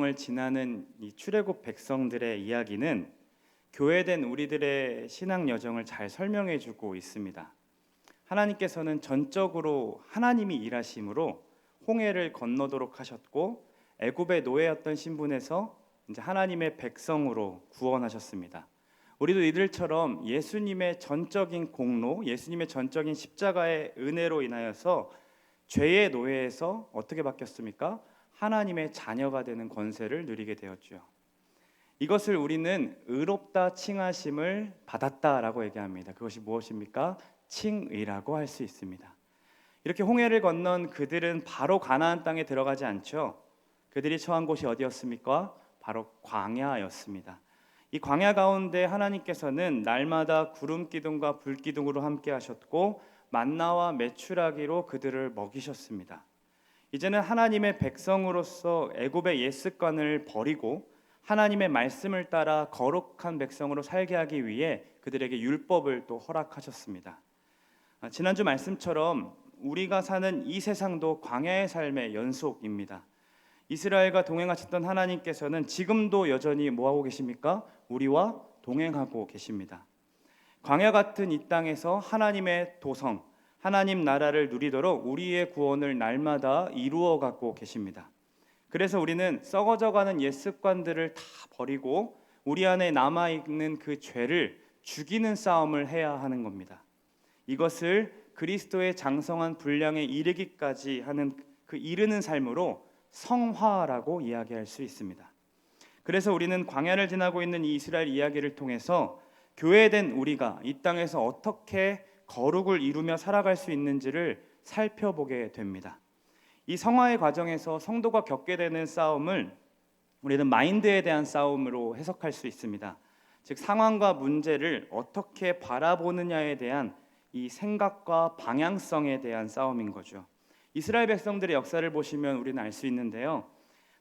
을 지나는 이 출애굽 백성들의 이야기는 교회된 우리들의 신앙 여정을 잘 설명해 주고 있습니다. 하나님께서는 전적으로 하나님이 일하심으로 홍해를 건너도록 하셨고 애굽의 노예였던 신분에서 이제 하나님의 백성으로 구원하셨습니다. 우리도 이들처럼 예수님의 전적인 공로, 예수님의 전적인 십자가의 은혜로 인하여서 죄의 노예에서 어떻게 바뀌었습니까? 하나님의 자녀가 되는 권세를 누리게 되었죠. 이것을 우리는 의롭다 칭하심을 받았다라고 얘기합니다. 그것이 무엇입니까? 칭의라고 할 수 있습니다. 이렇게 홍해를 건넌 그들은 바로 가나안 땅에 들어가지 않죠. 그들이 처한 곳이 어디였습니까? 바로 광야였습니다. 이 광야 가운데 하나님께서는 날마다 구름 기둥과 불 기둥으로 함께 하셨고 만나와 메추라기로 그들을 먹이셨습니다. 이제는 하나님의 백성으로서 애굽의 옛 습관을 버리고 하나님의 말씀을 따라 거룩한 백성으로 살게 하기 위해 그들에게 율법을 또 허락하셨습니다. 지난주 말씀처럼 우리가 사는 이 세상도 광야의 삶의 연속입니다. 이스라엘과 동행하셨던 하나님께서는 지금도 여전히 뭐하고 계십니까? 우리와 동행하고 계십니다. 광야 같은 이 땅에서 하나님의 도성, 하나님 나라를 누리도록 우리의 구원을 날마다 이루어 가고 계십니다. 그래서 우리는 썩어져가는 옛 습관들을 다 버리고 우리 안에 남아있는 그 죄를 죽이는 싸움을 해야 하는 겁니다. 이것을 그리스도의 장성한 분량에 이르기까지 하는 그 이르는 삶으로 성화라고 이야기할 수 있습니다. 그래서 우리는 광야를 지나고 있는 이 이스라엘 이야기를 통해서 교회된 우리가 이 땅에서 어떻게 거룩을 이루며 살아갈 수 있는지를 살펴보게 됩니다. 이 성화의 과정에서 성도가 겪게 되는 싸움을 우리는 마인드에 대한 싸움으로 해석할 수 있습니다. 즉 상황과 문제를 어떻게 바라보느냐에 대한 이 생각과 방향성에 대한 싸움인 거죠. 이스라엘 백성들의 역사를 보시면 우리는 알 수 있는데요.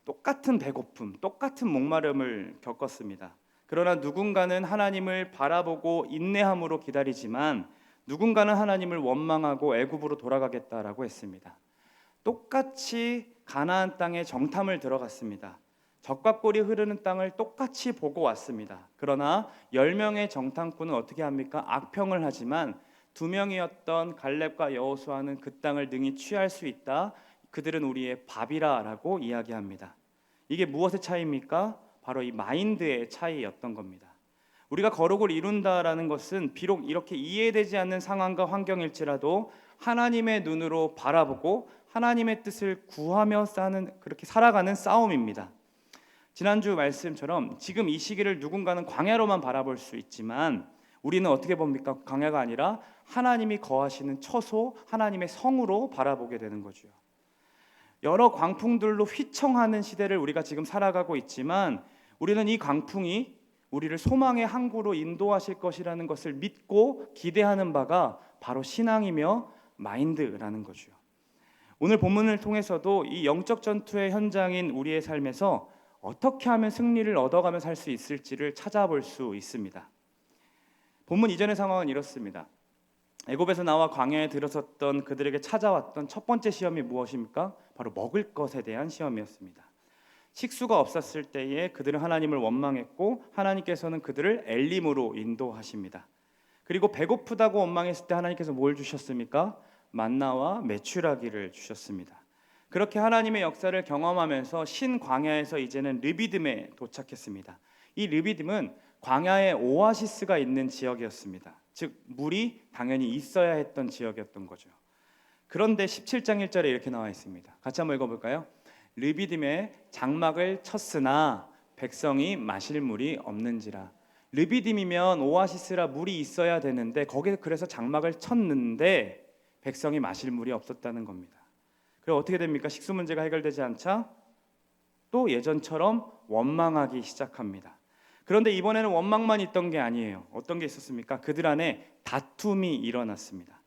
똑같은 배고픔, 똑같은 목마름을 겪었습니다. 그러나 누군가는 하나님을 바라보고 인내함으로 기다리지만 누군가는 하나님을 원망하고 애굽으로 돌아가겠다라고 했습니다. 똑같이 가나안 땅에 정탐을 들어갔습니다. 적과 꿀이 흐르는 땅을 똑같이 보고 왔습니다. 그러나 10명의 정탐꾼은 어떻게 합니까? 악평을 하지만 2명이었던 갈렙과 여호수아는 그 땅을 능히 취할 수 있다. 그들은 우리의 밥이라라고 이야기합니다. 이게 무엇의 차이입니까? 바로 이 마인드의 차이였던 겁니다. 우리가 거룩을 이룬다라는 것은 비록 이렇게 이해되지 않는 상황과 환경일지라도 하나님의 눈으로 바라보고 하나님의 뜻을 구하며 그렇게 살아가는 싸움입니다. 지난주 말씀처럼 지금 이 시기를 누군가는 광야로만 바라볼 수 있지만 우리는 어떻게 봅니까? 광야가 아니라 하나님이 거하시는 처소, 하나님의 성으로 바라보게 되는 거죠. 여러 광풍들로 휘청하는 시대를 우리가 지금 살아가고 있지만 우리는 이 광풍이 우리를 소망의 항구로 인도하실 것이라는 것을 믿고 기대하는 바가 바로 신앙이며 마인드라는 거죠. 오늘 본문을 통해서도 이 영적 전투의 현장인 우리의 삶에서 어떻게 하면 승리를 얻어가며 살 수 있을지를 찾아볼 수 있습니다. 본문 이전의 상황은 이렇습니다. 애굽에서 나와 광야에 들어섰던 그들에게 찾아왔던 첫 번째 시험이 무엇입니까? 바로 먹을 것에 대한 시험이었습니다. 식수가 없었을 때에 그들은 하나님을 원망했고 하나님께서는 그들을 엘림으로 인도하십니다. 그리고 배고프다고 원망했을 때 하나님께서 뭘 주셨습니까? 만나와 메추라기를 주셨습니다. 그렇게 하나님의 역사를 경험하면서 신광야에서 이제는 르비딤에 도착했습니다. 이 르비딤은 광야에 오아시스가 있는 지역이었습니다. 즉 물이 당연히 있어야 했던 지역이었던 거죠. 그런데 17장 1절에 이렇게 나와 있습니다. 같이 한번 읽어볼까요? 르비딤에 장막을 쳤으나 백성이 마실 물이 없는지라. 르비딤이면 오아시스라 물이 있어야 되는데 거기에 그래서 장막을 쳤는데 백성이 마실 물이 없었다는 겁니다. 그럼 어떻게 됩니까? 식수 문제가 해결되지 않자 또 예전처럼 원망하기 시작합니다. 그런데 이번에는 원망만 있던 게 아니에요. 어떤 게 있었습니까? 그들 안에 다툼이 일어났습니다.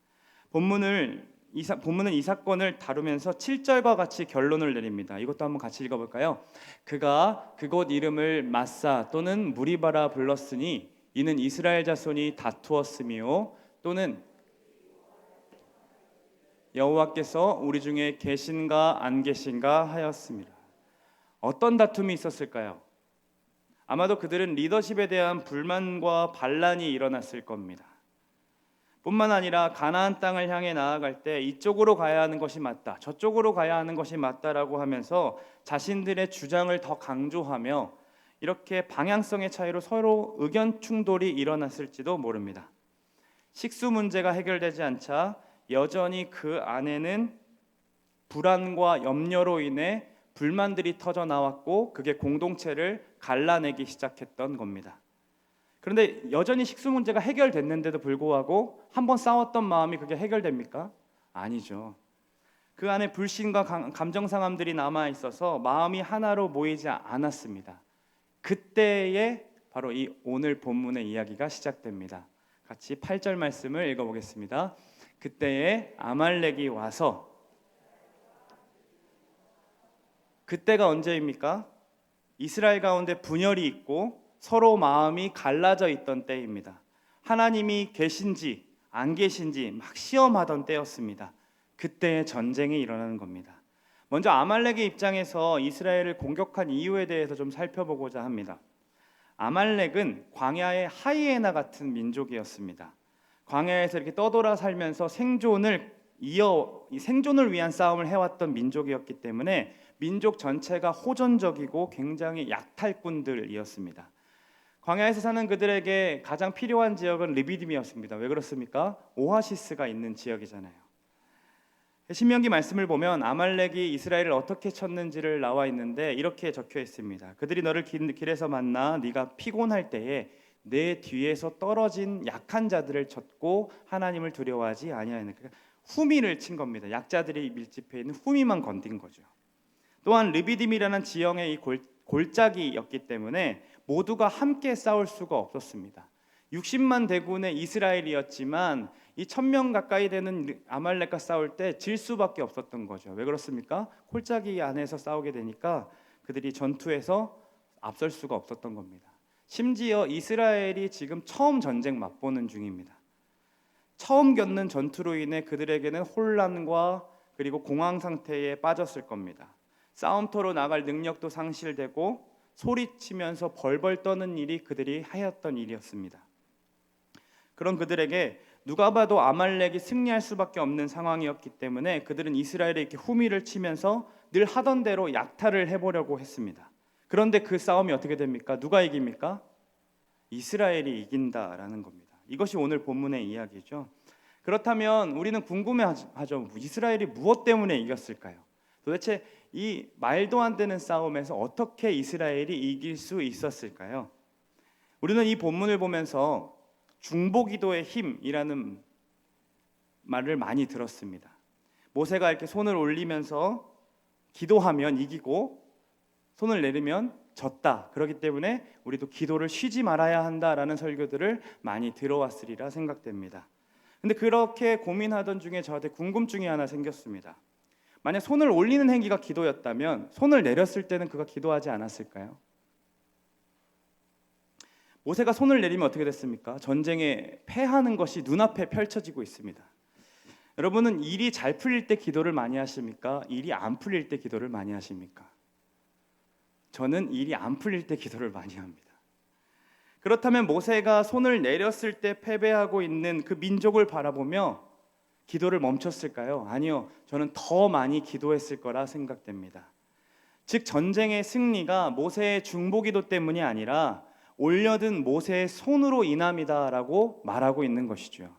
본문은 이 사건을 다루면서 7절과 같이 결론을 내립니다. 이것도 한번 같이 읽어볼까요? 그가 그곳 이름을 마사 또는 무리바라 불렀으니 이는 이스라엘 자손이 다투었으며 또는 여호와께서 우리 중에 계신가 안 계신가 하였습니다. 어떤 다툼이 있었을까요? 아마도 그들은 리더십에 대한 불만과 반란이 일어났을 겁니다. 뿐만 아니라 가나안 땅을 향해 나아갈 때 이쪽으로 가야 하는 것이 맞다, 저쪽으로 가야 하는 것이 맞다라고 하면서 자신들의 주장을 더 강조하며 이렇게 방향성의 차이로 서로 의견 충돌이 일어났을지도 모릅니다. 식수 문제가 해결되지 않자 여전히 그 안에는 불안과 염려로 인해 불만들이 터져 나왔고 그게 공동체를 갈라내기 시작했던 겁니다. 그런데 여전히 식수 문제가 해결됐는데도 불구하고 한번 싸웠던 마음이 그게 해결됩니까? 아니죠. 그 안에 불신과 감정 상함들이 남아 있어서 마음이 하나로 모이지 않았습니다. 그때에 바로 이 오늘 본문의 이야기가 시작됩니다. 같이 8절 말씀을 읽어보겠습니다. 그때에 아말렉이 와서, 그때가 언제입니까? 이스라엘 가운데 분열이 있고 서로 마음이 갈라져 있던 때입니다. 하나님이 계신지 안 계신지 막 시험하던 때였습니다. 그때의 전쟁이 일어나는 겁니다. 먼저 아말렉의 입장에서 이스라엘을 공격한 이유에 대해서 좀 살펴보고자 합니다. 아말렉은 광야의 하이에나 같은 민족이었습니다. 광야에서 이렇게 떠돌아 살면서 생존을 위한 싸움을 해왔던 민족이었기 때문에 민족 전체가 호전적이고 굉장히 약탈꾼들이었습니다. 광야에서 사는 그들에게 가장 필요한 지역은 르비딤이었습니다. 왜 그렇습니까? 오아시스가 있는 지역이잖아요. 신명기 말씀을 보면 아말렉이 이스라엘을 어떻게 쳤는지를 나와 있는데 이렇게 적혀 있습니다. 그들이 너를 길에서 만나 네가 피곤할 때에 내 뒤에서 떨어진 약한 자들을 쳤고 하나님을 두려워하지 아니하는, 그러니까 후미를 친 겁니다. 약자들이 밀집해 있는 후미만 건든 거죠. 또한 르비딤이라는 지형의 이 골짜기였기 때문에 모두가 함께 싸울 수가 없었습니다. 60만 대군의 이스라엘이었지만 이 1000명 가까이 되는 아말렉과 싸울 때 질 수밖에 없었던 거죠. 왜 그렇습니까? 골짜기 안에서 싸우게 되니까 그들이 전투에서 앞설 수가 없었던 겁니다. 심지어 이스라엘이 지금 처음 전쟁 맛보는 중입니다. 처음 겪는 전투로 인해 그들에게는 혼란과 그리고 공황 상태에 빠졌을 겁니다. 싸움터로 나갈 능력도 상실되고 소리치면서 벌벌 떠는 일이 그들이 하였던 일이었습니다. 그런 그들에게 누가 봐도 아말렉이 승리할 수밖에 없는 상황이었기 때문에 그들은 이스라엘에 이렇게 후미를 치면서 늘 하던 대로 약탈을 해보려고 했습니다. 그런데 그 싸움이 어떻게 됩니까? 누가 이깁니까? 이스라엘이 이긴다라는 겁니다. 이것이 오늘 본문의 이야기죠. 그렇다면 우리는 궁금해하죠. 이스라엘이 무엇 때문에 이겼을까요? 도대체 이 말도 안 되는 싸움에서 어떻게 이스라엘이 이길 수 있었을까요? 우리는 이 본문을 보면서 중보기도의 힘이라는 말을 많이 들었습니다. 모세가 이렇게 손을 올리면서 기도하면 이기고 손을 내리면 졌다. 그렇기 때문에 우리도 기도를 쉬지 말아야 한다라는 설교들을 많이 들어왔으리라 생각됩니다. 근데 그렇게 고민하던 중에 저한테 궁금증이 하나 생겼습니다. 만약 손을 올리는 행위가 기도였다면 손을 내렸을 때는 그가 기도하지 않았을까요? 모세가 손을 내리면 어떻게 됐습니까? 전쟁에 패하는 것이 눈앞에 펼쳐지고 있습니다. 여러분은 일이 잘 풀릴 때 기도를 많이 하십니까? 일이 안 풀릴 때 기도를 많이 하십니까? 저는 일이 안 풀릴 때 기도를 많이 합니다. 그렇다면 모세가 손을 내렸을 때 패배하고 있는 그 민족을 바라보며 기도를 멈췄을까요? 아니요. 저는 더 많이 기도했을 거라 생각됩니다. 즉 전쟁의 승리가 모세의 중보기도 때문이 아니라 올려든 모세의 손으로 인함이다라고 말하고 있는 것이죠.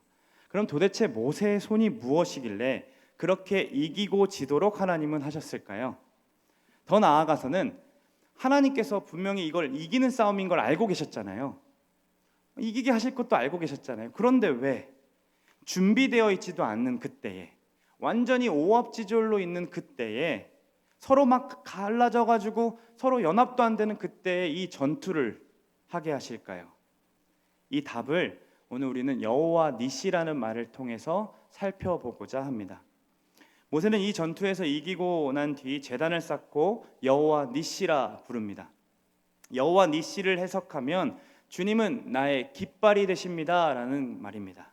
그럼 도대체 모세의 손이 무엇이길래 그렇게 이기고 지도록 하나님은 하셨을까요? 더 나아가서는 하나님께서 분명히 이걸 이기는 싸움인 걸 알고 계셨잖아요. 이기게 하실 것도 알고 계셨잖아요. 그런데 왜 준비되어 있지도 않는 그때에, 완전히 오합지졸로 있는 그때에, 서로 막 갈라져 가지고 서로 연합도 안 되는 그때에 이 전투를 하게 하실까요? 이 답을 오늘 우리는 여호와 니시라는 말을 통해서 살펴보고자 합니다. 모세는 이 전투에서 이기고 난 뒤 제단을 쌓고 여호와 니시라 부릅니다. 여호와 니시를 해석하면 주님은 나의 깃발이 되십니다라는 말입니다.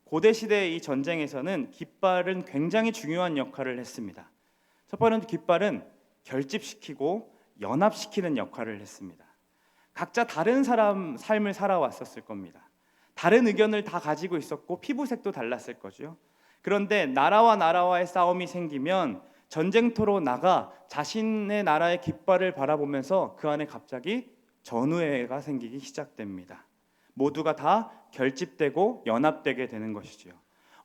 고대 시대의 이 전쟁에서는 깃발은 굉장히 중요한 역할을 했습니다. 첫 번째 깃발은 결집시키고 연합시키는 역할을 했습니다. 각자 다른 사람 삶을 살아왔었을 겁니다. 다른 의견을 다 가지고 있었고 피부색도 달랐을 거죠. 그런데 나라와 나라와의 싸움이 생기면 전쟁터로 나가 자신의 나라의 깃발을 바라보면서 그 안에 갑자기 전우회가 생기기 시작됩니다. 모두가 다 결집되고 연합되게 되는 것이지요.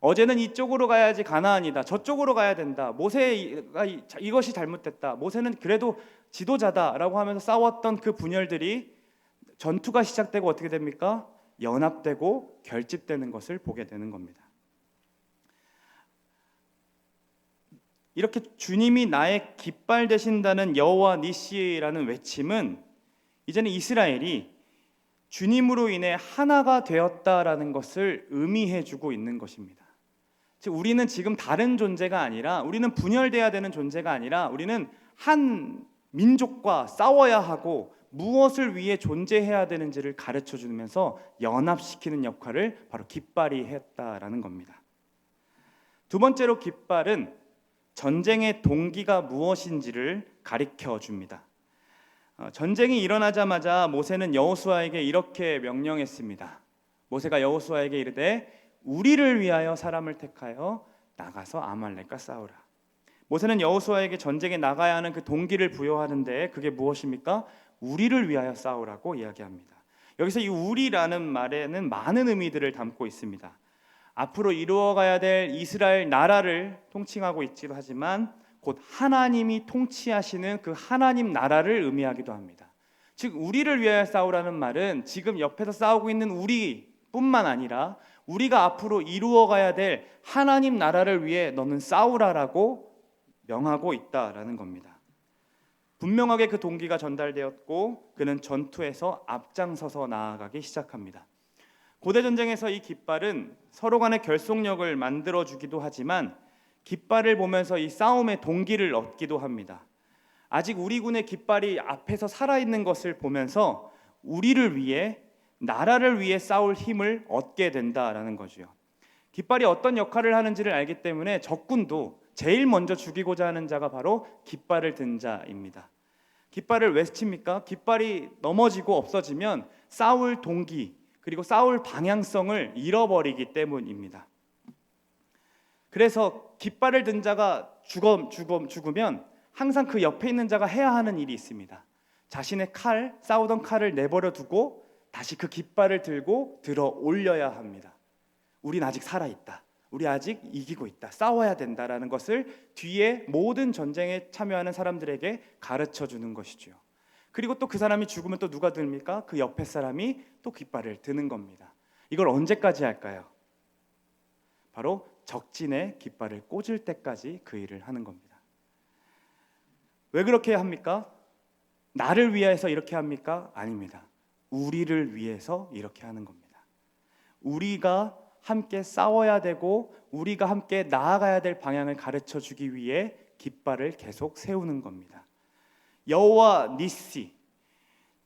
어제는 이쪽으로 가야지 가나안이다, 저쪽으로 가야 된다, 모세가 이것이 잘못됐다, 모세는 그래도 지도자다라고 하면서 싸웠던 그 분열들이 전투가 시작되고 어떻게 됩니까? 연합되고 결집되는 것을 보게 되는 겁니다. 이렇게 주님이 나의 깃발 되신다는 여호와 니시라는 외침은 이제는 이스라엘이 주님으로 인해 하나가 되었다라는 것을 의미해 주고 있는 것입니다. 즉 우리는 지금 다른 존재가 아니라, 우리는 분열돼야 되는 존재가 아니라, 우리는 한 민족과 싸워야 하고 무엇을 위해 존재해야 되는지를 가르쳐 주면서 연합시키는 역할을 바로 깃발이 했다라는 겁니다. 두 번째로 깃발은 전쟁의 동기가 무엇인지를 가르쳐 줍니다. 전쟁이 일어나자마자 모세는 여호수아에게 이렇게 명령했습니다. 모세가 여호수아에게 이르되 우리를 위하여 사람을 택하여 나가서 아말렉과 싸우라. 모세는 여호수아에게 전쟁에 나가야 하는 그 동기를 부여하는데 그게 무엇입니까? 우리를 위하여 싸우라고 이야기합니다. 여기서 이 우리라는 말에는 많은 의미들을 담고 있습니다. 앞으로 이루어가야 될 이스라엘 나라를 통칭하고 있기도 하지만 곧 하나님이 통치하시는 그 하나님 나라를 의미하기도 합니다. 즉 우리를 위하여 싸우라는 말은 지금 옆에서 싸우고 있는 우리뿐만 아니라 우리가 앞으로 이루어가야 될 하나님 나라를 위해 너는 싸우라라고 명하고 있다라는 겁니다. 분명하게 그 동기가 전달되었고 그는 전투에서 앞장서서 나아가기 시작합니다. 고대 전쟁에서 이 깃발은 서로 간의 결속력을 만들어주기도 하지만 깃발을 보면서 이 싸움의 동기를 얻기도 합니다. 아직 우리 군의 깃발이 앞에서 살아있는 것을 보면서 우리를 위해, 나라를 위해 싸울 힘을 얻게 된다라는 거죠. 깃발이 어떤 역할을 하는지를 알기 때문에 적군도 제일 먼저 죽이고자 하는 자가 바로 깃발을 든 자입니다. 깃발을 왜 칩니까? 깃발이 넘어지고 없어지면 싸울 동기 그리고 싸울 방향성을 잃어버리기 때문입니다. 그래서 깃발을 든 자가 죽으면 항상 그 옆에 있는 자가 해야 하는 일이 있습니다. 자신의 싸우던 칼을 내버려 두고 다시 그 깃발을 들고 들어 올려야 합니다. 우린 아직 살아있다, 우리 아직 이기고 있다, 싸워야 된다라는 것을 뒤에 모든 전쟁에 참여하는 사람들에게 가르쳐 주는 것이죠. 그리고 또 그 사람이 죽으면 또 누가 듭니까? 그 옆에 사람이 또 깃발을 드는 겁니다. 이걸 언제까지 할까요? 바로 적진에 깃발을 꽂을 때까지 그 일을 하는 겁니다. 왜 그렇게 합니까? 나를 위해서 이렇게 합니까? 아닙니다. 우리를 위해서 이렇게 하는 겁니다. 우리가 함께 싸워야 되고 우리가 함께 나아가야 될 방향을 가르쳐 주기 위해 깃발을 계속 세우는 겁니다. 여호와 니시,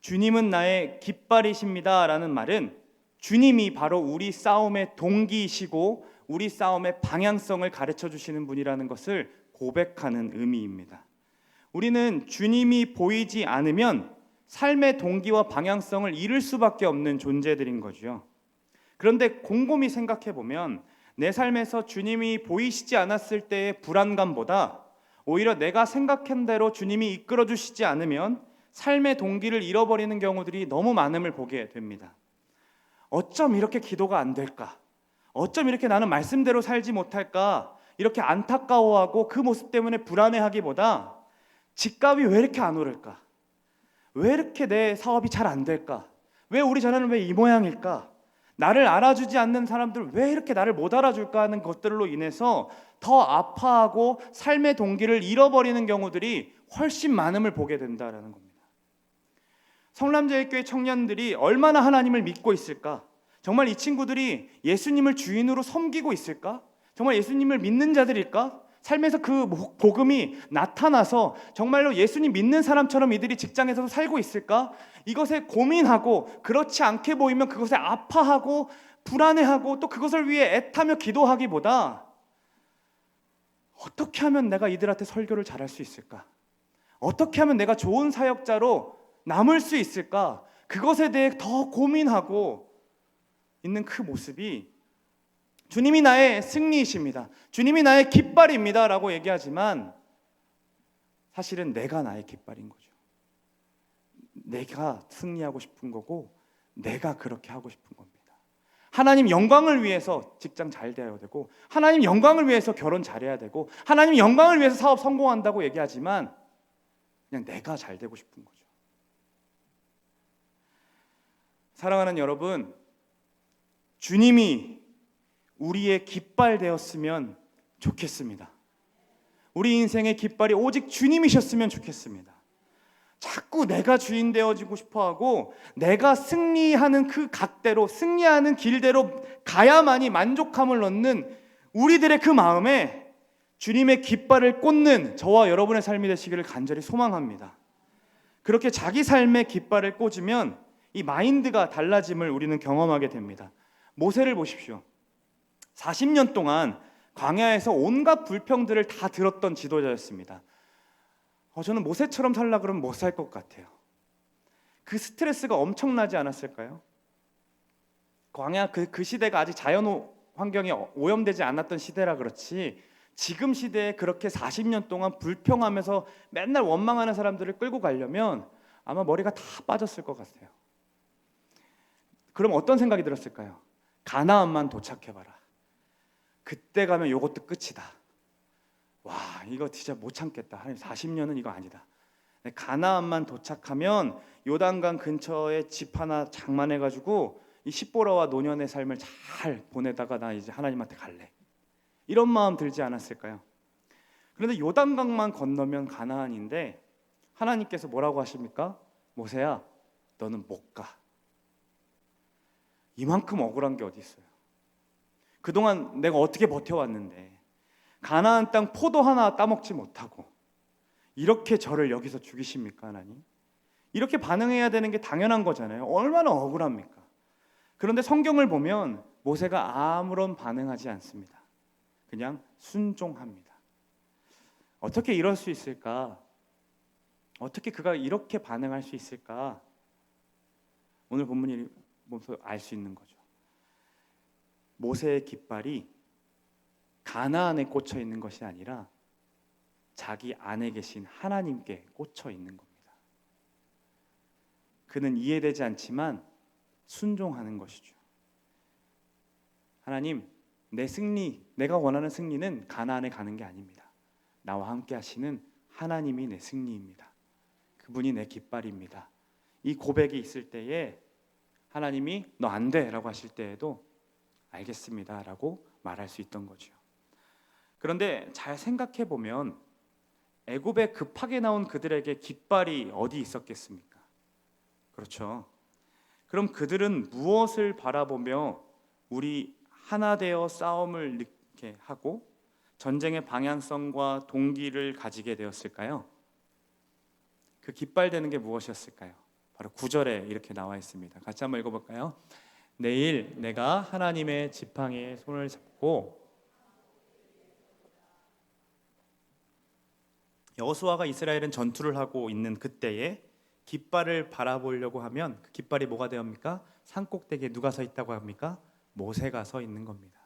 주님은 나의 깃발이십니다 라는 말은 주님이 바로 우리 싸움의 동기이시고 우리 싸움의 방향성을 가르쳐 주시는 분이라는 것을 고백하는 의미입니다. 우리는 주님이 보이지 않으면 삶의 동기와 방향성을 잃을 수밖에 없는 존재들인 거죠. 그런데 곰곰이 생각해 보면 내 삶에서 주님이 보이시지 않았을 때의 불안감보다 오히려 내가 생각한 대로 주님이 이끌어 주시지 않으면 삶의 동기를 잃어버리는 경우들이 너무 많음을 보게 됩니다. 어쩜 이렇게 기도가 안 될까? 어쩜 이렇게 나는 말씀대로 살지 못할까? 이렇게 안타까워하고 그 모습 때문에 불안해하기보다 집값이 왜 이렇게 안 오를까? 왜 이렇게 내 사업이 잘 안 될까? 왜 우리 자녀는 왜 이 모양일까? 나를 알아주지 않는 사람들 왜 이렇게 나를 못 알아줄까 하는 것들로 인해서 더 아파하고 삶의 동기를 잃어버리는 경우들이 훨씬 많음을 보게 된다는 겁니다. 성남제일교회 청년들이 얼마나 하나님을 믿고 있을까? 정말 이 친구들이 예수님을 주인으로 섬기고 있을까? 정말 예수님을 믿는 자들일까? 삶에서 그 복음이 나타나서 정말로 예수님 믿는 사람처럼 이들이 직장에서도 살고 있을까? 이것에 고민하고 그렇지 않게 보이면 그것에 아파하고 불안해하고 또 그것을 위해 애타며 기도하기보다 어떻게 하면 내가 이들한테 설교를 잘할 수 있을까? 어떻게 하면 내가 좋은 사역자로 남을 수 있을까? 그것에 대해 더 고민하고 있는 그 모습이 주님이 나의 승리이십니다. 주님이 나의 깃발입니다. 라고 얘기하지만 사실은 내가 나의 깃발인 거죠. 내가 승리하고 싶은 거고 내가 그렇게 하고 싶은 겁니다. 하나님 영광을 위해서 직장 잘 돼야 되고, 하나님 영광을 위해서 결혼 잘해야 되고, 하나님 영광을 위해서 사업 성공한다고 얘기하지만 그냥 내가 잘 되고 싶은 거죠. 사랑하는 여러분, 주님이 우리의 깃발 되었으면 좋겠습니다. 우리 인생의 깃발이 오직 주님이셨으면 좋겠습니다. 자꾸 내가 주인 되어지고 싶어하고 내가 승리하는 그 각대로, 승리하는 길대로 가야만이 만족함을 얻는 우리들의 그 마음에 주님의 깃발을 꽂는 저와 여러분의 삶이 되시기를 간절히 소망합니다. 그렇게 자기 삶의 깃발을 꽂으면 이 마인드가 달라짐을 우리는 경험하게 됩니다. 모세를 보십시오. 40년 동안 광야에서 온갖 불평들을 다 들었던 지도자였습니다. 저는 모세처럼 살라 그러면 못 살 것 같아요. 그 스트레스가 엄청나지 않았을까요? 광야 그 시대가 아직 자연 환경이 오염되지 않았던 시대라 그렇지, 지금 시대에 그렇게 40년 동안 불평하면서 맨날 원망하는 사람들을 끌고 가려면 아마 머리가 다 빠졌을 것 같아요. 그럼 어떤 생각이 들었을까요? 가나안만 도착해봐라. 그때 가면 이것도 끝이다. 와, 이거 진짜 못 참겠다. 하나님 40년은 이거 아니다. 가나안만 도착하면 요단강 근처에 집 하나 장만해가지고 이 십보라와 노년의 삶을 잘 보내다가 나 이제 하나님한테 갈래. 이런 마음 들지 않았을까요? 그런데 요단강만 건너면 가나안인데 하나님께서 뭐라고 하십니까? 모세야, 너는 못 가. 이만큼 억울한 게 어디 있어요? 그동안 내가 어떻게 버텨왔는데 가나안 땅 포도 하나 따먹지 못하고 이렇게 저를 여기서 죽이십니까, 하나님? 이렇게 반응해야 되는 게 당연한 거잖아요. 얼마나 억울합니까? 그런데 성경을 보면 모세가 아무런 반응하지 않습니다. 그냥 순종합니다. 어떻게 이럴 수 있을까? 어떻게 그가 이렇게 반응할 수 있을까? 오늘 본문이 보면서 알 수 있는 거죠. 모세의 깃발이 가나안에 꽂혀 있는 것이 아니라 자기 안에 계신 하나님께 꽂혀 있는 겁니다. 그는 이해되지 않지만 순종하는 것이죠. 하나님, 내 승리, 내가 원하는 승리는 가나안에 가는 게 아닙니다. 나와 함께 하시는 하나님이 내 승리입니다. 그분이 내 깃발입니다. 이 고백이 있을 때에 하나님이 너 안 돼 라고 하실 때에도 알겠습니다 라고 말할 수 있던 거죠. 그런데 잘 생각해 보면 애굽에 급하게 나온 그들에게 깃발이 어디 있었겠습니까? 그렇죠. 그럼 그들은 무엇을 바라보며 우리 하나 되어 싸움을 이렇게 하고 전쟁의 방향성과 동기를 가지게 되었을까요? 그 깃발 되는 게 무엇이었을까요? 바로 9절에 이렇게 나와 있습니다. 같이 한번 읽어볼까요? 내일 내가 하나님의 지팡이에 손을 잡고, 여호수아가 이스라엘은 전투를 하고 있는 그때에 깃발을 바라보려고 하면 그 깃발이 뭐가 되옵니까? 산꼭대기에 누가 서 있다고 합니까? 모세가 서 있는 겁니다.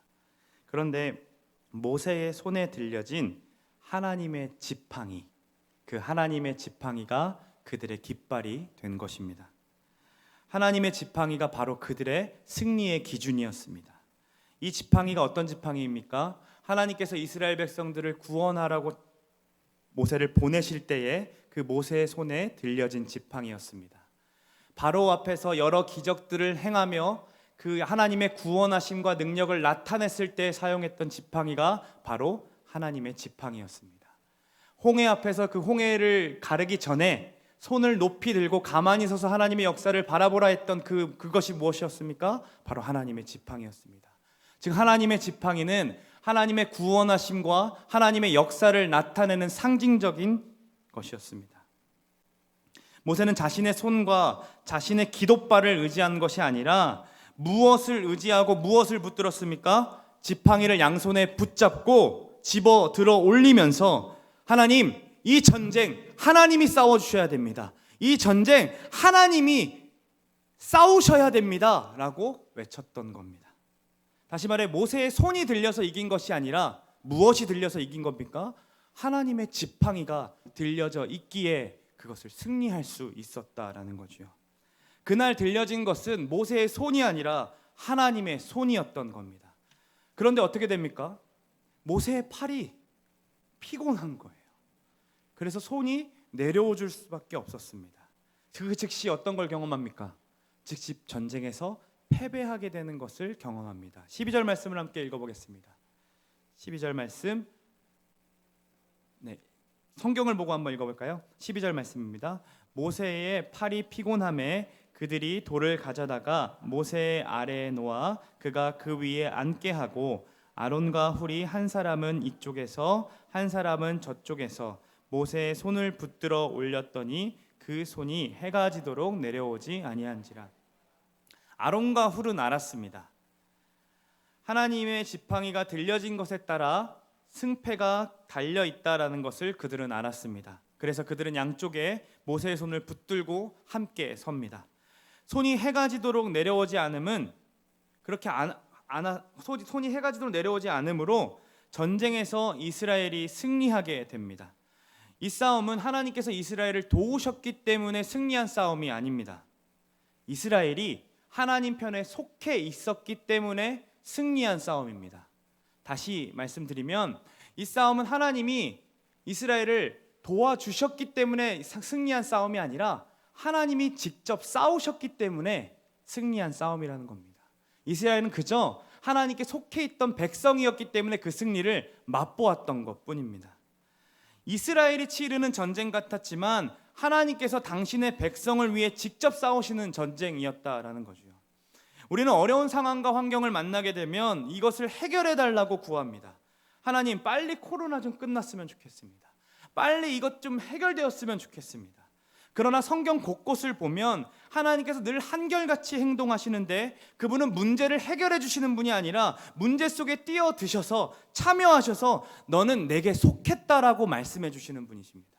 그런데 모세의 손에 들려진 하나님의 지팡이, 그 하나님의 지팡이가 그들의 깃발이 된 것입니다. 하나님의 지팡이가 바로 그들의 승리의 기준이었습니다. 이 지팡이가 어떤 지팡이입니까? 하나님께서 이스라엘 백성들을 구원하라고 모세를 보내실 때에 그 모세의 손에 들려진 지팡이였습니다. 바로 앞에서 여러 기적들을 행하며 그 하나님의 구원하심과 능력을 나타냈을 때 사용했던 지팡이가 바로 하나님의 지팡이였습니다. 홍해 앞에서 그 홍해를 가르기 전에 손을 높이 들고 가만히 서서 하나님의 역사를 바라보라 했던 그것이 무엇이었습니까? 바로 하나님의 지팡이였습니다. 즉 하나님의 지팡이는 하나님의 구원하심과 하나님의 역사를 나타내는 상징적인 것이었습니다. 모세는 자신의 손과 자신의 기도발을 의지한 것이 아니라 무엇을 의지하고 무엇을 붙들었습니까? 지팡이를 양손에 붙잡고 집어 들어 올리면서 하나님, 이 전쟁 하나님이 싸워주셔야 됩니다. 이 전쟁 하나님이 싸우셔야 됩니다 라고 외쳤던 겁니다. 다시 말해 모세의 손이 들려서 이긴 것이 아니라 무엇이 들려서 이긴 겁니까? 하나님의 지팡이가 들려져 있기에 그것을 승리할 수 있었다라는 거죠. 그날 들려진 것은 모세의 손이 아니라 하나님의 손이었던 겁니다. 그런데 어떻게 됩니까? 모세의 팔이 피곤한 거예요. 그래서 손이 내려오줄 수밖에 없었습니다. 그 즉시 어떤 걸 경험합니까? 즉시 전쟁에서 패배하게 되는 것을 경험합니다. 12절 말씀을 함께 읽어보겠습니다. 12절 말씀, 성경을 보고 한번 읽어볼까요? 12절 말씀입니다. 모세의 팔이 피곤함에 그들이 돌을 가져다가 모세의 아래에 놓아 그가 그 위에 앉게 하고 아론과 훌이 한 사람은 이쪽에서 한 사람은 저쪽에서 모세의 손을 붙들어 올렸더니 그 손이 해가 지도록 내려오지 아니한지라. 아론과 훌은 알았습니다. 하나님의 지팡이가 들려진 것에 따라 승패가 달려 있다라는 것을 그들은 알았습니다. 그래서 그들은 양쪽에 모세의 손을 붙들고 함께 섭니다. 손이 해가 지도록 내려오지 않음은 그렇게 손이 해가 지도록 내려오지 않으므로 전쟁에서 이스라엘이 승리하게 됩니다. 이 싸움은 하나님께서 이스라엘을 도우셨기 때문에 승리한 싸움이 아닙니다. 이스라엘이 하나님 편에 속해 있었기 때문에 승리한 싸움입니다. 다시 말씀드리면 이 싸움은 하나님이 이스라엘을 도와주셨기 때문에 승리한 싸움이 아니라 하나님이 직접 싸우셨기 때문에 승리한 싸움이라는 겁니다. 이스라엘은 그저 하나님께 속해 있던 백성이었기 때문에 그 승리를 맛보았던 것뿐입니다. 이스라엘이 치르는 전쟁 같았지만 하나님께서 당신의 백성을 위해 직접 싸우시는 전쟁이었다라는 거죠. 우리는 어려운 상황과 환경을 만나게 되면 이것을 해결해 달라고 구합니다. 하나님, 빨리 코로나 좀 끝났으면 좋겠습니다. 빨리 이것 좀 해결되었으면 좋겠습니다. 그러나 성경 곳곳을 보면 하나님께서 늘 한결같이 행동하시는데 그분은 문제를 해결해 주시는 분이 아니라 문제 속에 뛰어드셔서 참여하셔서 너는 내게 속했다라고 말씀해 주시는 분이십니다.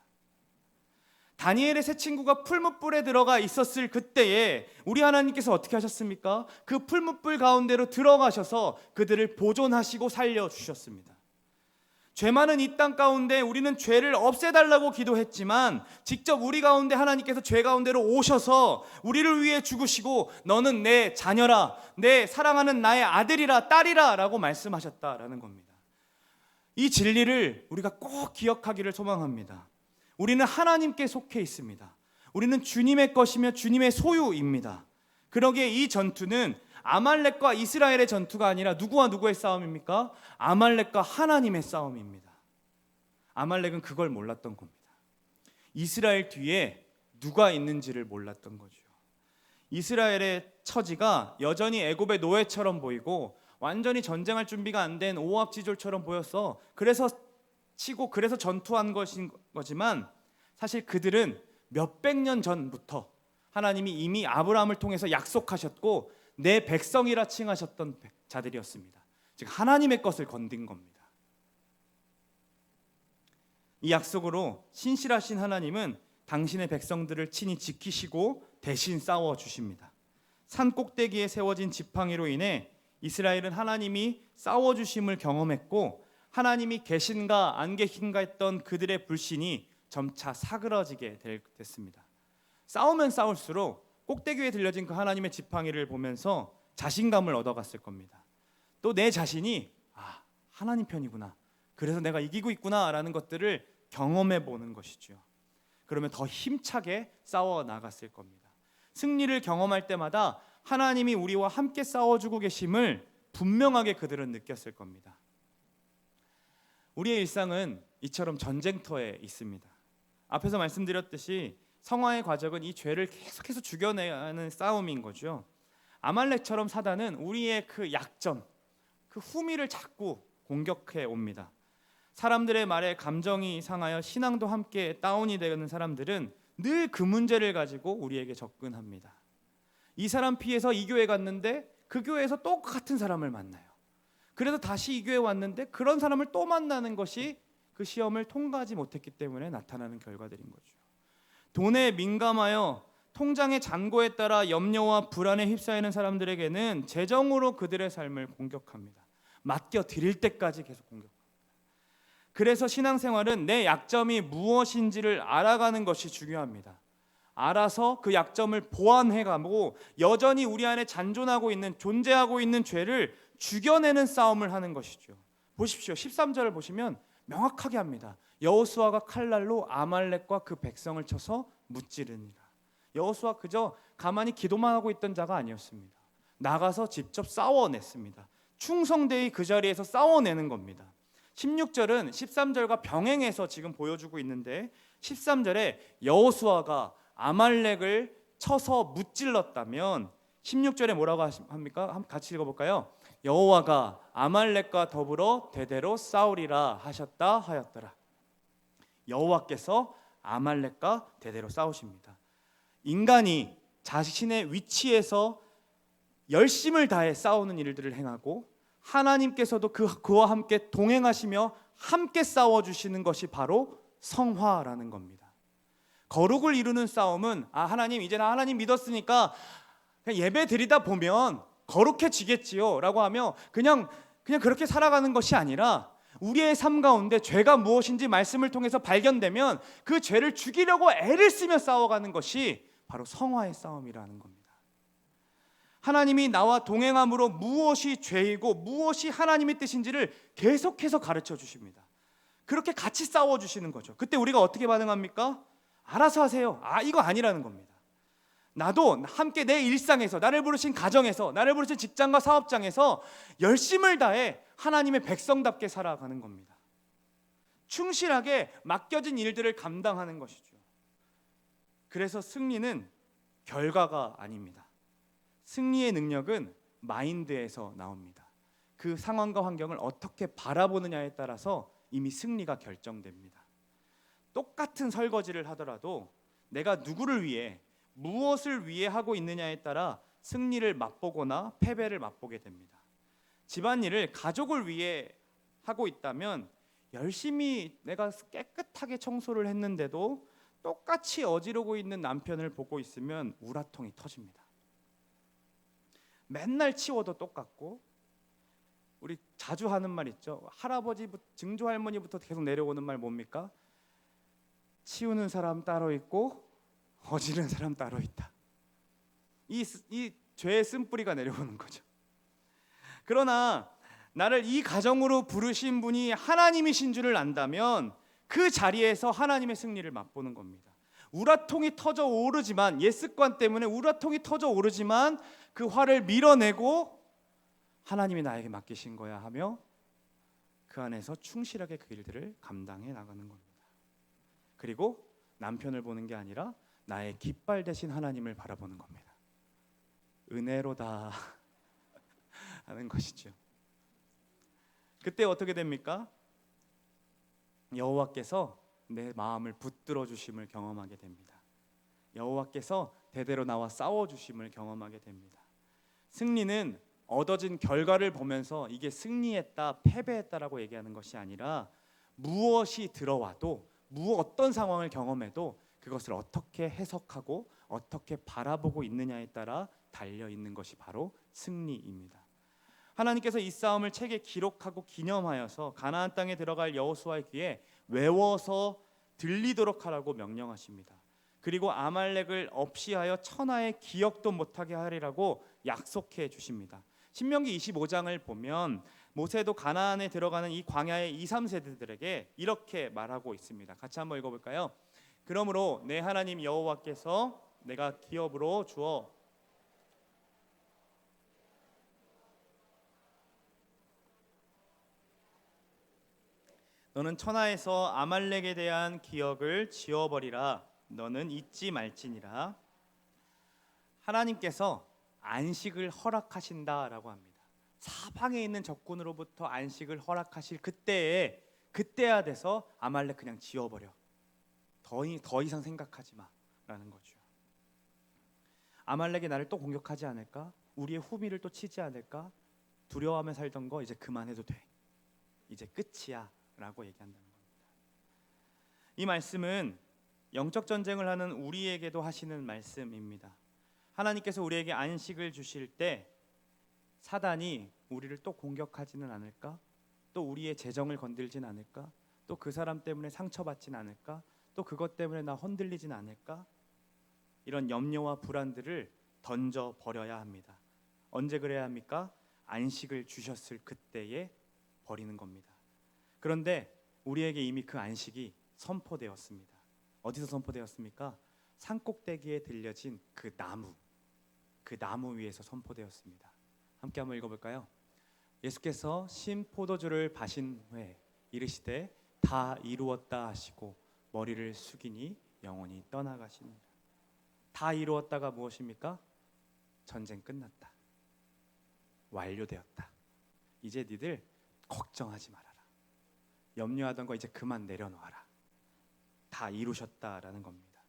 다니엘의 세 친구가 풀무불에 들어가 있었을 그때에 우리 하나님께서 어떻게 하셨습니까? 그 풀무불 가운데로 들어가셔서 그들을 보존하시고 살려주셨습니다. 죄 많은 이 땅 가운데 우리는 죄를 없애달라고 기도했지만 직접 우리 가운데 하나님께서 죄 가운데로 오셔서 우리를 위해 죽으시고 너는 내 자녀라, 내 사랑하는 나의 아들이라 딸이라 라고 말씀하셨다라는 겁니다. 이 진리를 우리가 꼭 기억하기를 소망합니다. 우리는 하나님께 속해 있습니다. 우리는 주님의 것이며 주님의 소유입니다. 그러기에 이 전투는 아말렉과 이스라엘의 전투가 아니라 누구와 누구의 싸움입니까? 아말렉과 하나님의 싸움입니다. 아말렉은 그걸 몰랐던 겁니다. 이스라엘 뒤에 누가 있는지를 몰랐던 거죠. 이스라엘의 처지가 여전히 애굽의 노예처럼 보이고 완전히 전쟁할 준비가 안 된 오합지졸처럼 보였어. 그래서 전투한 것인 거지만 사실 그들은 몇백 년 전부터 하나님이 이미 아브라함을 통해서 약속하셨고 내 백성이라 칭하셨던 자들이었습니다. 즉 하나님의 것을 건든 겁니다. 이 약속으로 신실하신 하나님은 당신의 백성들을 친히 지키시고 대신 싸워주십니다. 산 꼭대기에 세워진 지팡이로 인해 이스라엘은 하나님이 싸워주심을 경험했고 하나님이 계신가 안 계신가 했던 그들의 불신이 점차 사그러지게 됐습니다. 싸우면 싸울수록 꼭대기 위에 들려진 그 하나님의 지팡이를 보면서 자신감을 얻어갔을 겁니다. 또 내 자신이 하나님 편이구나, 그래서 내가 이기고 있구나 라는 것들을 경험해 보는 것이죠. 그러면 더 힘차게 싸워 나갔을 겁니다. 승리를 경험할 때마다 하나님이 우리와 함께 싸워주고 계심을 분명하게 그들은 느꼈을 겁니다. 우리의 일상은 이처럼 전쟁터에 있습니다. 앞에서 말씀드렸듯이 성화의 과정은 이 죄를 계속해서 죽여내는 싸움인 거죠. 아말렉처럼 사단은 우리의 그 약점, 그 후미를 자꾸 공격해 옵니다. 사람들의 말에 감정이 상하여 신앙도 함께 다운이 되는 사람들은 늘 그 문제를 가지고 우리에게 접근합니다. 이 사람 피해서 이 교회 갔는데 그 교회에서 똑같은 사람을 만나요. 그래서 다시 이 교회 왔는데 그런 사람을 또 만나는 것이 그 시험을 통과하지 못했기 때문에 나타나는 결과들인 거죠. 돈에 민감하여 통장의 잔고에 따라 염려와 불안에 휩싸이는 사람들에게는 재정으로 그들의 삶을 공격합니다. 맡겨 드릴 때까지 계속 공격합니다. 그래서 신앙생활은 내 약점이 무엇인지를 알아가는 것이 중요합니다. 알아서 그 약점을 보완해가고 여전히 우리 안에 잔존하고 있는 존재하고 있는 죄를 죽여내는 싸움을 하는 것이죠. 보십시오. 13절을 보시면 명확하게 합니다. 여호수아가 칼날로 아말렉과 그 백성을 쳐서 무찌르니라. 여호수아 그저 가만히 기도만 하고 있던 자가 아니었습니다. 나가서 직접 싸워냈습니다. 충성되이 그 자리에서 싸워내는 겁니다. 16절은 13절과 병행해서 지금 보여주고 있는데 13절에 여호수아가 아말렉을 쳐서 무찔렀다면 16절에 뭐라고 합니까? 한번 같이 읽어볼까요? 여호와가 아말렉과 더불어 대대로 싸우리라 하셨다 하였더라. 여호와께서 아말렉과 대대로 싸우십니다. 인간이 자신의 위치에서 열심을 다해 싸우는 일들을 행하고 하나님께서도 그와 함께 동행하시며 함께 싸워주시는 것이 바로 성화라는 겁니다. 거룩을 이루는 싸움은 하나님 이제 나 하나님 믿었으니까 그냥 예배 드리다 보면 거룩해지겠지요 라고 하며 그냥 그렇게 살아가는 것이 아니라 우리의 삶 가운데 죄가 무엇인지 말씀을 통해서 발견되면 그 죄를 죽이려고 애를 쓰며 싸워가는 것이 바로 성화의 싸움이라는 겁니다. 하나님이 나와 동행함으로 무엇이 죄이고 무엇이 하나님의 뜻인지를 계속해서 가르쳐 주십니다. 그렇게 같이 싸워 주시는 거죠. 그때 우리가 어떻게 반응합니까? 알아서 하세요. 이거 아니라는 겁니다. 나도 함께 내 일상에서 나를 부르신 가정에서 나를 부르신 직장과 사업장에서 열심을 다해 하나님의 백성답게 살아가는 겁니다. 충실하게 맡겨진 일들을 감당하는 것이죠. 그래서 승리는 결과가 아닙니다. 승리의 능력은 마인드에서 나옵니다. 그 상황과 환경을 어떻게 바라보느냐에 따라서 이미 승리가 결정됩니다. 똑같은 설거지를 하더라도 내가 누구를 위해 무엇을 위해 하고 있느냐에 따라 승리를 맛보거나 패배를 맛보게 됩니다. 집안일을 가족을 위해 하고 있다면 열심히 내가 깨끗하게 청소를 했는데도 똑같이 어지르고 있는 남편을 보고 있으면 우라통이 터집니다. 맨날 치워도 똑같고 우리 자주 하는 말 있죠. 할아버지 증조 할머니부터 계속 내려오는 말 뭡니까? 치우는 사람 따로 있고 어지른 사람 따로 있다. 이 죄의 쓴뿌리가 내려오는 거죠. 그러나 나를 이 가정으로 부르신 분이 하나님이신 줄을 안다면 그 자리에서 하나님의 승리를 맛보는 겁니다. 우라통이 터져 오르지만 옛 습관 때문에 우라통이 터져 오르지만 그 화를 밀어내고 하나님이 나에게 맡기신 거야 하며 그 안에서 충실하게 그 일들을 감당해 나가는 겁니다. 그리고 남편을 보는 게 아니라 나의 깃발 대신 하나님을 바라보는 겁니다. 은혜로다 하는 것이죠. 그때 어떻게 됩니까? 여호와께서 내 마음을 붙들어 주심을 경험하게 됩니다. 여호와께서 대대로 나와 싸워 주심을 경험하게 됩니다. 승리는 얻어진 결과를 보면서 이게 승리했다, 패배했다라고 얘기하는 것이 아니라 무엇이 들어와도 어떤 상황을 경험해도 그것을 어떻게 해석하고 어떻게 바라보고 있느냐에 따라 달려 있는 것이 바로 승리입니다. 하나님께서 이 싸움을 책에 기록하고 기념하여서 가나안 땅에 들어갈 여호수아의 귀에 외워서 들리도록 하라고 명령하십니다. 그리고 아말렉을 없이하여 천하의 기억도 못하게 하리라고 약속해 주십니다. 신명기 25장을 보면 모세도 가나안에 들어가는 이 광야의 2, 3세대들에게 이렇게 말하고 있습니다. 같이 한번 읽어볼까요? 그러므로 내 하나님 여호와께서 내가 기업으로 주어 너는 천하에서 아말렉에 대한 기억을 지워버리라. 너는 잊지 말지니라. 하나님께서 안식을 허락하신다라고 합니다. 사방에 있는 적군으로부터 안식을 허락하실 그때야 돼서 아말렉 그냥 지워버려. 더 이상 생각하지 마라는 거죠. 아말렉이 나를 또 공격하지 않을까? 우리의 후미를 또 치지 않을까? 두려워하며 살던 거 이제 그만해도 돼. 이제 끝이야 라고 얘기한다는 겁니다. 이 말씀은 영적 전쟁을 하는 우리에게도 하시는 말씀입니다. 하나님께서 우리에게 안식을 주실 때 사단이 우리를 또 공격하지는 않을까? 또 우리의 재정을 건들진 않을까? 또 그 사람 때문에 상처받진 않을까? 또 그것 때문에 나 흔들리진 않을까? 이런 염려와 불안들을 던져 버려야 합니다. 언제 그래야 합니까? 안식을 주셨을 그때에 버리는 겁니다. 그런데 우리에게 이미 그 안식이 선포되었습니다. 어디서 선포되었습니까? 산꼭대기에 들려진 그 나무 위에서 선포되었습니다. 함께 한번 읽어볼까요? 예수께서 신 포도주를 바신 후에 이르시되 다 이루었다 하시고 머리를 숙이니 영원히 떠나가시니라. 다 이루었다가 무엇입니까? 전쟁 끝났다. 완료되었다. 이제 니들 걱정하지 말아라. 염려하던 거 이제 그만 내려놓아라. 다 이루셨다라는 겁니다.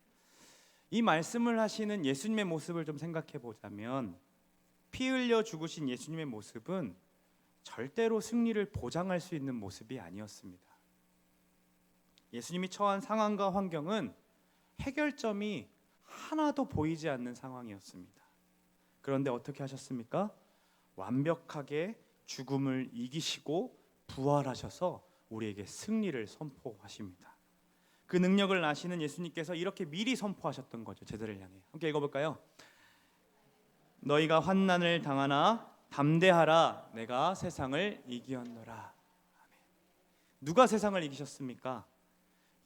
이 말씀을 하시는 예수님의 모습을 좀 생각해 보자면 피 흘려 죽으신 예수님의 모습은 절대로 승리를 보장할 수 있는 모습이 아니었습니다. 예수님이 처한 상황과 환경은 해결점이 하나도 보이지 않는 상황이었습니다. 그런데 어떻게 하셨습니까? 완벽하게 죽음을 이기시고 부활하셔서 우리에게 승리를 선포하십니다. 그 능력을 아시는 예수님께서 이렇게 미리 선포하셨던 거죠. 제자를 향해. 함께 읽어볼까요? 너희가 환난을 당하나 담대하라. 내가 세상을 이기었노라. 아멘. 누가 세상을 이기셨습니까?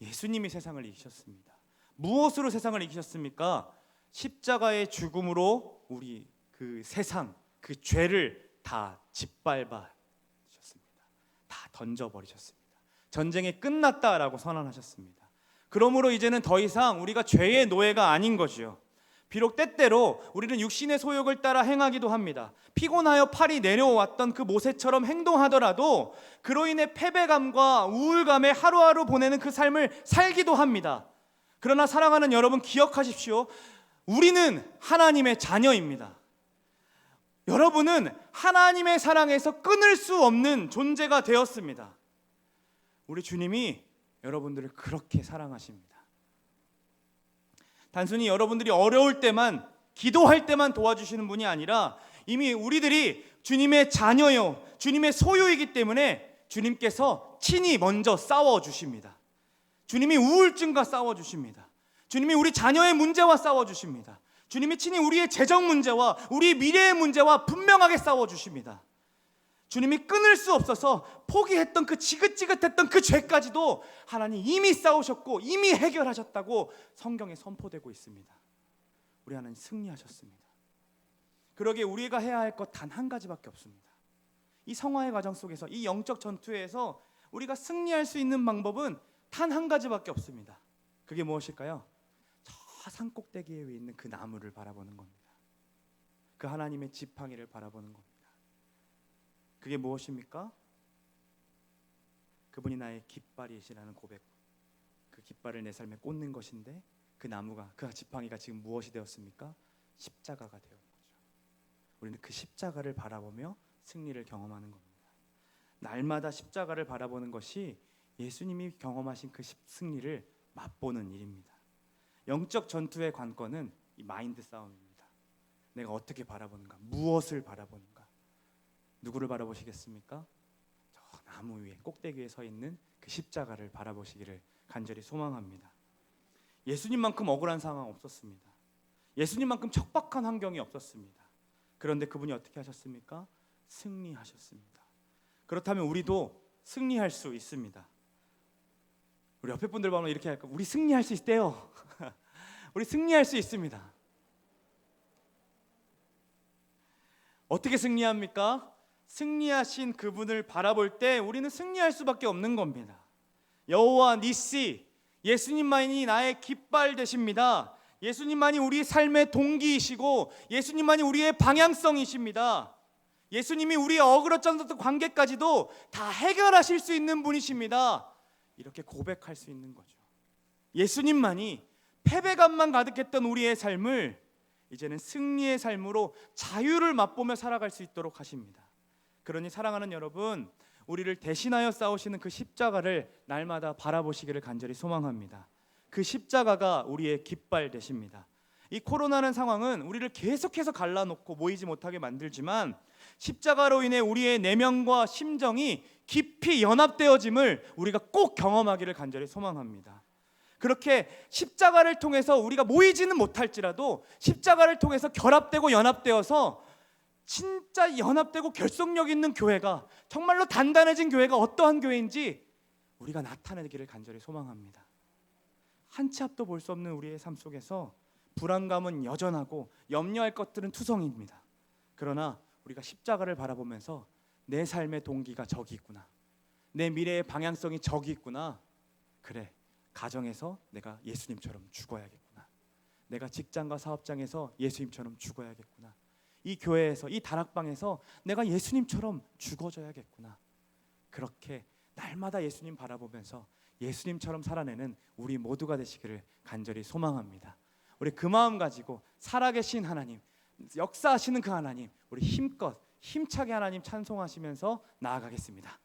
예수님이 세상을 이기셨습니다. 무엇으로 세상을 이기셨습니까? 십자가의 죽음으로 우리 그 세상, 그 죄를 다 짓밟아 주셨습니다. 다 던져버리셨습니다. 전쟁이 끝났다라고 선언하셨습니다. 그러므로 이제는 더 이상 우리가 죄의 노예가 아닌 거지요. 비록 때때로 우리는 육신의 소욕을 따라 행하기도 합니다. 피곤하여 팔이 내려왔던 그 모세처럼 행동하더라도 그로 인해 패배감과 우울감에 하루하루 보내는 그 삶을 살기도 합니다. 그러나 사랑하는 여러분, 기억하십시오. 우리는 하나님의 자녀입니다. 여러분은 하나님의 사랑에서 끊을 수 없는 존재가 되었습니다. 우리 주님이 여러분들을 그렇게 사랑하십니다. 단순히 여러분들이 어려울 때만, 기도할 때만 도와주시는 분이 아니라 이미 우리들이 주님의 자녀요, 주님의 소유이기 때문에 주님께서 친히 먼저 싸워주십니다. 주님이 우울증과 싸워주십니다. 주님이 우리 자녀의 문제와 싸워주십니다. 주님이 친히 우리의 재정 문제와 우리 미래의 문제와 분명하게 싸워주십니다. 주님이 끊을 수 없어서 포기했던 그 지긋지긋했던 그 죄까지도 하나님 이미 싸우셨고 이미 해결하셨다고 성경에 선포되고 있습니다. 우리 하나님 승리하셨습니다. 그러기에 우리가 해야 할 것 단 한 가지밖에 없습니다. 이 성화의 과정 속에서, 이 영적 전투에서 우리가 승리할 수 있는 방법은 단 한 가지밖에 없습니다. 그게 무엇일까요? 저 산꼭대기 위에 있는 그 나무를 바라보는 겁니다. 그 하나님의 지팡이를 바라보는 겁니다. 그게 무엇입니까? 그분이 나의 깃발이시라는 고백. 그 깃발을 내 삶에 꽂는 것인데 그 나무가, 그 지팡이가 지금 무엇이 되었습니까? 십자가가 되었는 거죠. 우리는 그 십자가를 바라보며 승리를 경험하는 겁니다. 날마다 십자가를 바라보는 것이 예수님이 경험하신 그 승리를 맛보는 일입니다. 영적 전투의 관건은 이 마인드 싸움입니다. 내가 어떻게 바라보는가, 무엇을 바라보는가. 누구를 바라보시겠습니까? 저 나무 위에, 꼭대기에 서 있는 그 십자가를 바라보시기를 간절히 소망합니다. 예수님만큼 억울한 상황 없었습니다. 예수님만큼 척박한 환경이 없었습니다. 그런데 그분이 어떻게 하셨습니까? 승리하셨습니다. 그렇다면 우리도 승리할 수 있습니다. 우리 옆에 분들 보면 이렇게 할까? 우리 승리할 수 있대요. 우리 승리할 수 있습니다. 어떻게 승리합니까? 승리하신 그분을 바라볼 때 우리는 승리할 수밖에 없는 겁니다. 여호와 니시, 예수님만이 나의 깃발 되십니다. 예수님만이 우리 삶의 동기이시고 예수님만이 우리의 방향성이십니다. 예수님이 우리의 어그러졌던 관계까지도 다 해결하실 수 있는 분이십니다. 이렇게 고백할 수 있는 거죠. 예수님만이 패배감만 가득했던 우리의 삶을 이제는 승리의 삶으로 자유를 맛보며 살아갈 수 있도록 하십니다. 그러니 사랑하는 여러분, 우리를 대신하여 싸우시는 그 십자가를 날마다 바라보시기를 간절히 소망합니다. 그 십자가가 우리의 깃발 되십니다. 이 코로나라는 상황은 우리를 계속해서 갈라놓고 모이지 못하게 만들지만 십자가로 인해 우리의 내면과 심정이 깊이 연합되어짐을 우리가 꼭 경험하기를 간절히 소망합니다. 그렇게 십자가를 통해서 우리가 모이지는 못할지라도 십자가를 통해서 결합되고 연합되어서 진짜 연합되고 결속력 있는 교회가, 정말로 단단해진 교회가 어떠한 교회인지 우리가 나타내기를 간절히 소망합니다. 한 치 앞도 볼 수 없는 우리의 삶 속에서 불안감은 여전하고 염려할 것들은 투성입니다. 그러나 우리가 십자가를 바라보면서 내 삶의 동기가 저기 있구나, 내 미래의 방향성이 저기 있구나, 그래, 가정에서 내가 예수님처럼 죽어야겠구나, 내가 직장과 사업장에서 예수님처럼 죽어야겠구나, 이 교회에서, 이 다락방에서 내가 예수님처럼 죽어져야겠구나, 그렇게 날마다 예수님 바라보면서 예수님처럼 살아내는 우리 모두가 되시기를 간절히 소망합니다. 우리 그 마음 가지고 살아계신 하나님, 역사하시는 그 하나님, 우리 힘껏 힘차게 하나님 찬송하시면서 나아가겠습니다.